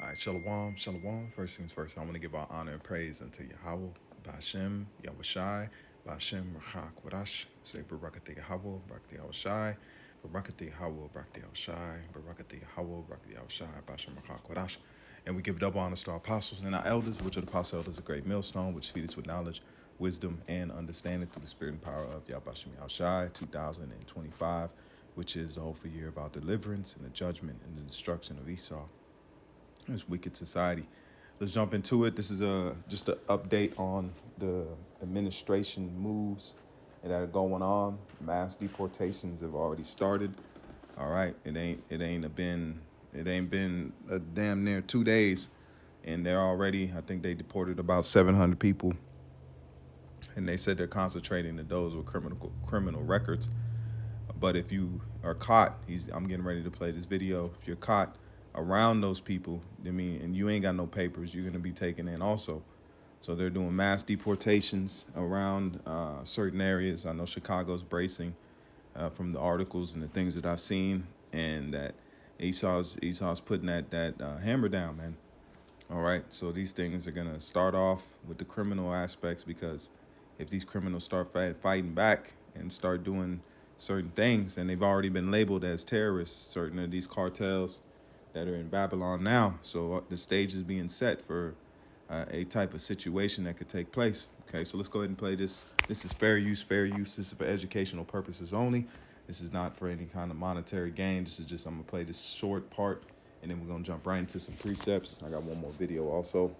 All right, shalom, shalom. First things first, I want to give our honor and praise unto Yahweh, Ba'ashem, Yahushai, Ba'ashem, Rachak, Wadash, say Barakati Yahweh, Barakati Yahushai, Barakati Yahweh, Barakati Yahushai, Barakati Yahweh, Barakati Yahushai, Ba'ashem, Rachak, Wadash. And we give double honors to our apostles and our elders, which are the apostle elders, a great millstone, which feed us with knowledge, wisdom, and understanding through the spirit and power of Yahbashim Yahushai, 2025, which is the hopeful year of our deliverance and the judgment and the destruction of Esau. This wicked society. Let's jump into it. This is just an update on the administration moves that are going on. Mass deportations have already started. All right, it ain't been a damn near 2 days, and they're already. I think they deported about 700 people, and they said they're concentrating to those with criminal records. But if you are caught, I'm getting ready to play this video. If you're caught around those people, and you ain't got no papers, you're gonna be taken in also. So they're doing mass deportations around certain areas. I know Chicago's bracing from the articles and the things that I've seen, and that Esau's putting that hammer down, man. All right, so these things are gonna start off with the criminal aspects, because if these criminals start fighting back and start doing certain things, and they've already been labeled as terrorists, certain of these cartels that are in Babylon now. So the stage is being set for a type of situation that could take place. Okay, so let's go ahead and play this. This is fair use. This is for educational purposes only. This is not for any kind of monetary gain. This is just, I'm gonna play this short part, and then we're gonna jump right into some precepts. I got one more video also,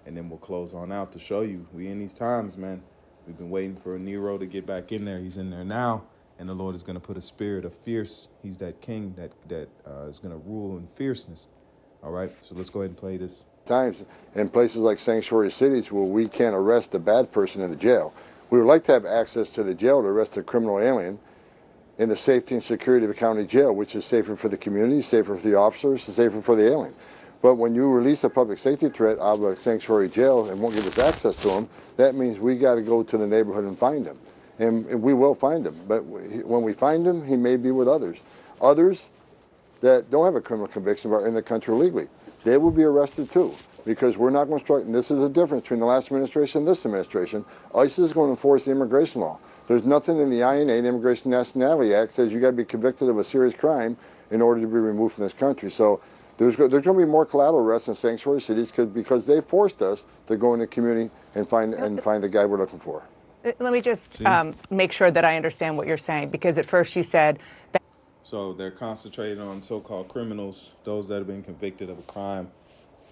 and then we'll close on out to show you we in these times, man. We've been waiting for Nero to get back in there. He's in there now. And the Lord is going to put a spirit of fierce. He's that king that is going to rule in fierceness. All right, so let's go ahead and play this. Times in places like sanctuary cities where we can't arrest a bad person in the jail. We would like to have access to the jail to arrest a criminal alien in the safety and security of a county jail, which is safer for the community, safer for the officers, and safer for the alien. But when you release a public safety threat out of a sanctuary jail and won't give us access to him, that means we got to go to the neighborhood and find him. And we will find him, but when we find him, he may be with others. Others that don't have a criminal conviction but are in the country illegally, they will be arrested too, because we're not going to strike. And this is the difference between the last administration and this administration. ICE is going to enforce the immigration law. There's nothing in the INA, the Immigration Nationality Act, says you got to be convicted of a serious crime in order to be removed from this country. So there's going to be more collateral arrests in sanctuary cities because they forced us to go in the community and find the guy we're looking for. Let me just make sure that I understand what you're saying, because at first you said that. So they're concentrating on so-called criminals, those that have been convicted of a crime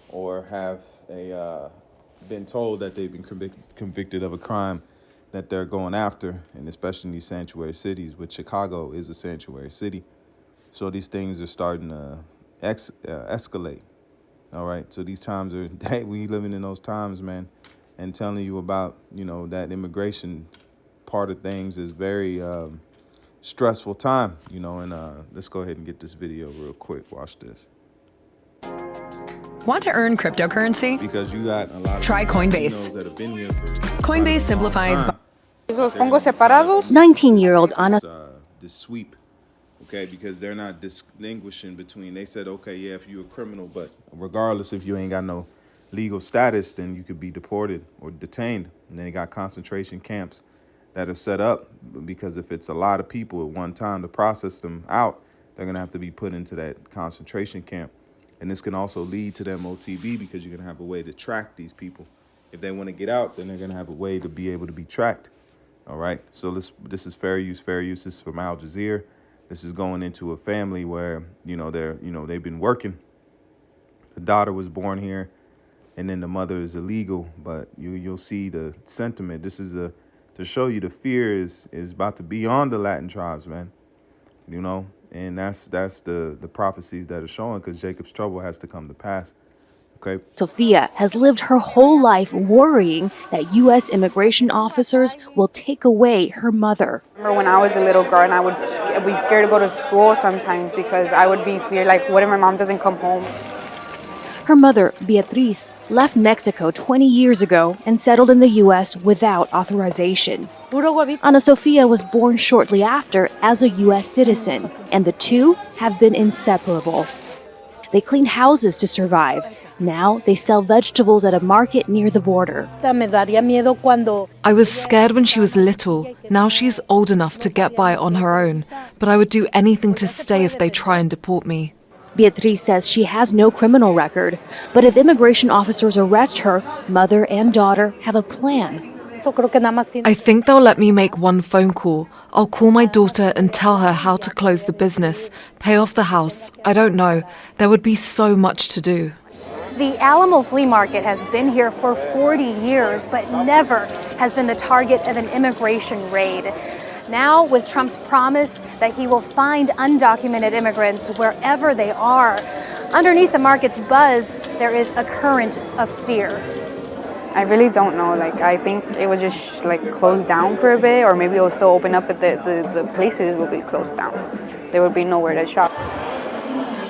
or have been told that they've been convicted of a crime that they're going after, and especially in these sanctuary cities, which Chicago is a sanctuary city. So these things are starting to escalate. All right, so these times are, hey, we living in those times, man. And telling you about, that immigration part of things is very stressful time, and let's go ahead and get this video real quick. Watch this. Want to earn cryptocurrency? Because you got a lot of Try Coinbase. that have been here for Coinbase simplifies. Los pongo separados. 19-year-old Ana. This sweep, okay, because they're not distinguishing between, they said, okay, yeah, if you're a criminal, but regardless if you ain't got no legal status, then you could be deported or detained. And then they got concentration camps that are set up, because if it's a lot of people at one time to process them out, they're going to have to be put into that concentration camp. And this can also lead to them OTB, because you're going to have a way to track these people. If they want to get out, then they're going to have a way to be able to be tracked. All right. So this is fair use. This is from Al Jazeera. This is going into a family where, they've been working. The daughter was born here, and then the mother is illegal. But you'll see the sentiment. This is to show you the fear is about to be on the Latin tribes, man. And that's the prophecies that are showing, because Jacob's trouble has to come to pass. Okay. Sophia has lived her whole life worrying that U.S. immigration officers will take away her mother. I remember when I was a little girl and I would be scared to go to school sometimes, because I would be feared, like, what if my mom doesn't come home? Her mother, Beatriz, left Mexico 20 years ago and settled in the U.S. without authorization. Ana Sofia was born shortly after as a U.S. citizen, and the two have been inseparable. They cleaned houses to survive, Now they sell vegetables at a market near the border. I was scared when she was little. Now she's old enough to get by on her own, but I would do anything to stay if they try and deport me. Beatriz says she has no criminal record, but if immigration officers arrest her, mother and daughter have a plan. I think they'll let me make one phone call. I'll call my daughter and tell her how to close the business, pay off the house. I don't know. There would be so much to do. The Alamo Flea Market has been here for 40 years, but never has been the target of an immigration raid. Now, with Trump's promise that he will find undocumented immigrants wherever they are, underneath the market's buzz, there is a current of fear. I really don't know. Like, I think it was just closed down for a bit, or maybe it will still open up, but the places will be closed down. There will be nowhere to shop.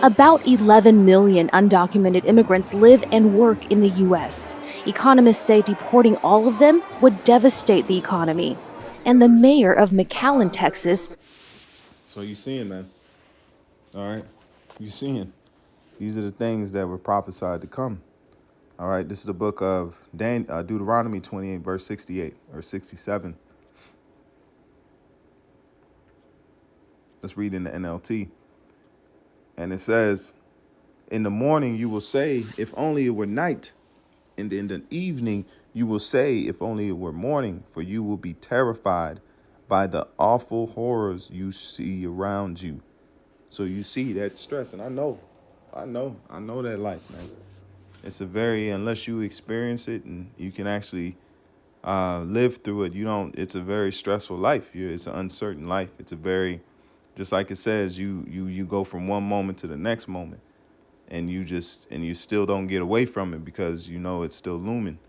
About 11 million undocumented immigrants live and work in the U.S. Economists say deporting all of them would devastate the economy. And the mayor of McAllen, Texas. So you seeing, man. All right? You seeing. These are the things that were prophesied to come. All right? This is the book of Deuteronomy 28, verse 68 or 67. Let's read in the NLT. And it says, in the morning you will say, if only it were night. And in the evening you will say, if only it were morning, for you will be terrified by the awful horrors you see around you. So you see that stress. And I know that life, man. It's unless you experience it and you can actually live through it, it's a very stressful life. It's an uncertain life. It's just like it says, you go from one moment to the next moment, and you still don't get away from it because it's still looming.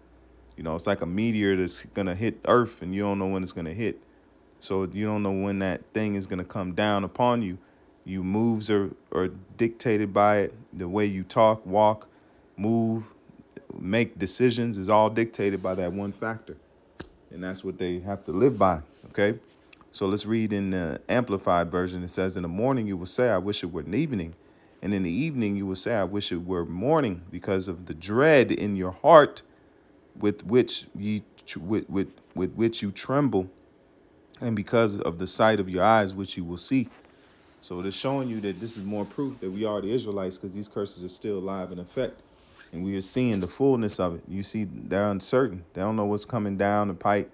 It's like a meteor that's gonna hit Earth, and you don't know when it's gonna hit. So you don't know when that thing is gonna come down upon you. Your moves are dictated by it. The way you talk, walk, move, make decisions is all dictated by that one factor, and that's what they have to live by. Okay. So let's read in the Amplified version. It says, in the morning you will say, I wish it were an evening. And in the evening you will say, I wish it were morning, because of the dread in your heart with which you tremble, and because of the sight of your eyes which you will see. So it is showing you that this is more proof that we are the Israelites, because these curses are still alive in effect. And we are seeing the fullness of it. You see, they're uncertain. They don't know what's coming down the pipe.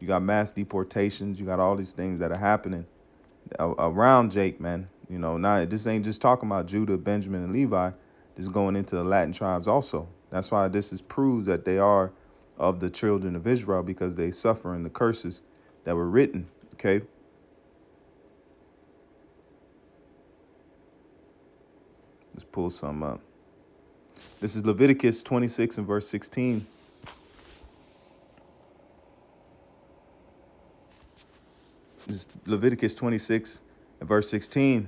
You got mass deportations. You got all these things that are happening around Jake, man. Now this ain't just talking about Judah, Benjamin, and Levi. This is going into the Latin tribes also. That's why this proves that they are of the children of Israel, because they suffer in the curses that were written. Okay. Let's pull some up. This is Leviticus 26 and verse 16. This is Leviticus 26 and verse 16,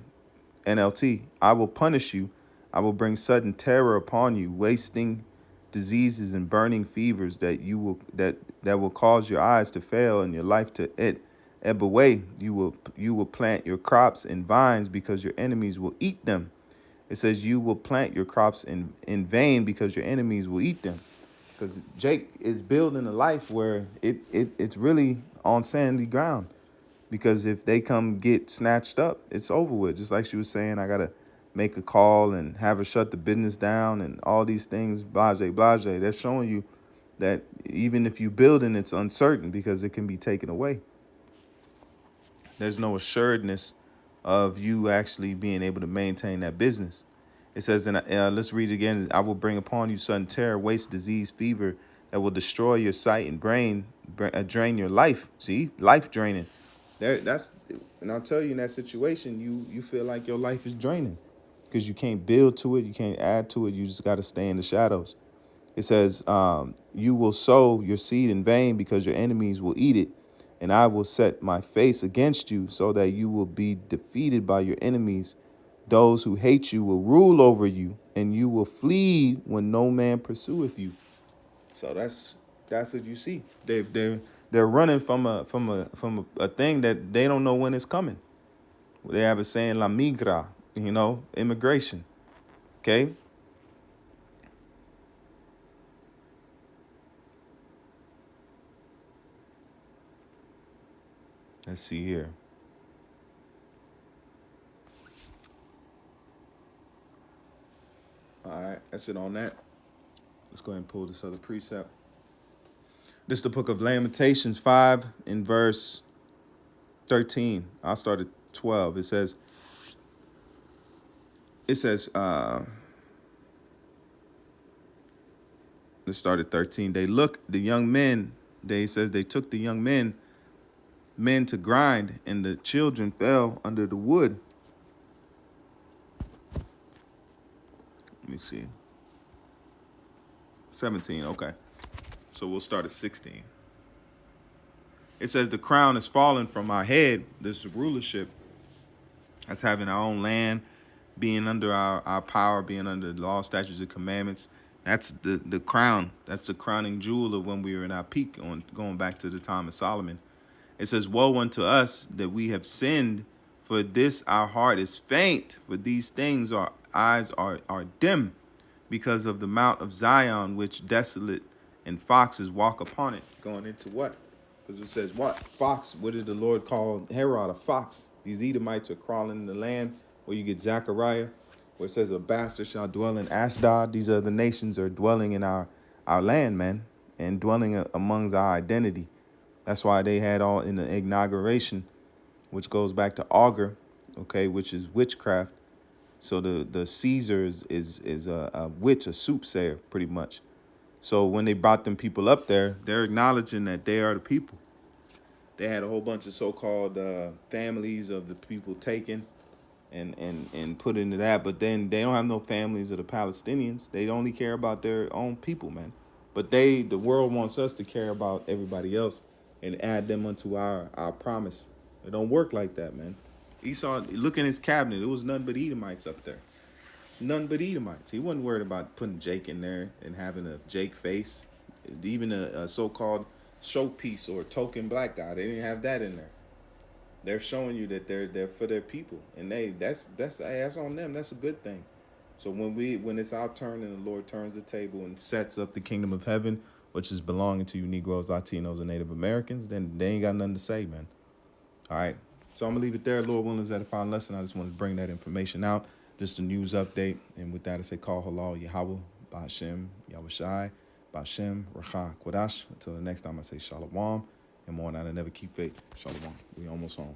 NLT. I will punish you. I will bring sudden terror upon you, wasting diseases and burning fevers that will cause your eyes to fail and your life to ebb away. You will plant your crops in vines because your enemies will eat them. It says you will plant your crops in vain because your enemies will eat them. Because Jake is building a life where it's really on sandy ground. Because if they come get snatched up, it's over with. Just like she was saying, I got to make a call and have her shut the business down and all these things, blase, blase. They're showing you that even if you building, it's uncertain because it can be taken away. There's no assuredness of you actually being able to maintain that business. It says, let's read it again. I will bring upon you sudden terror, waste, disease, fever that will destroy your sight and brain, drain your life. See, life draining. And I'll tell you, in that situation, you feel like your life is draining because you can't build to it. You can't add to it. You just got to stay in the shadows. It says, you will sow your seed in vain because your enemies will eat it. And I will set my face against you so that you will be defeated by your enemies. Those who hate you will rule over you, and you will flee when no man pursueth you. So that's what you see. They're running from a thing that they don't know when it's coming. They have a saying, la migra, immigration. Okay. Let's see here. All right, that's it on that. Let's go ahead and pull this other precept. This is the book of Lamentations 5 in verse 13. I'll start at 12. It says, let's start at 13. They took the young men to grind, and the children fell under the wood. Let me see. 17, okay. So we'll start at 16. It says, the crown has fallen from our head, this rulership, as having our own land, being under our power, being under the law, statutes, and commandments. That's the crown. That's the crowning jewel of when we were in our peak, going back to the time of Solomon. It says, woe unto us that we have sinned, for this our heart is faint. For these things our eyes are dim, because of the mount of Zion, which desolate and foxes walk upon it. Going into what? Because it says what? Fox. What did the Lord call Herod? A fox. These Edomites are crawling in the land. Where you get Zechariah, where it says a bastard shall dwell in Ashdod. These other nations are dwelling in our land, man, and dwelling amongst our identity. That's why they had all in the inauguration, which goes back to augur, okay, which is witchcraft. So the Caesar is a witch, a soothsayer, pretty much. So when they brought them people up there, they're acknowledging that they are the people. They had a whole bunch of so-called families of the people taken and put into that. But then they don't have no families of the Palestinians. They only care about their own people, man. But the world wants us to care about everybody else and add them unto our promise. It don't work like that, man. Esau, look in his cabinet. It was none but Edomites up there. None but Edomites. He wasn't worried about putting Jake in there and having a Jake face. Even a so-called showpiece or token black guy. They didn't have that in there. They're showing you that they're for their people, and that's on them. That's a good thing. So when it's our turn and the Lord turns the table and sets up the kingdom of heaven, which is belonging to you Negroes, Latinos, and Native Americans, then they ain't got nothing to say, man. All right. So I'm gonna leave it there. Lord willing, is that a final lesson? I just wanted to bring that information out, just a news update. And with that, I say call halal Yahweh, Ba'ashem, Yahushai, Ba'ashem, Racha, Quadash. Until the next time, I say shalom. And more, I never keep faith. Shalom. We almost home.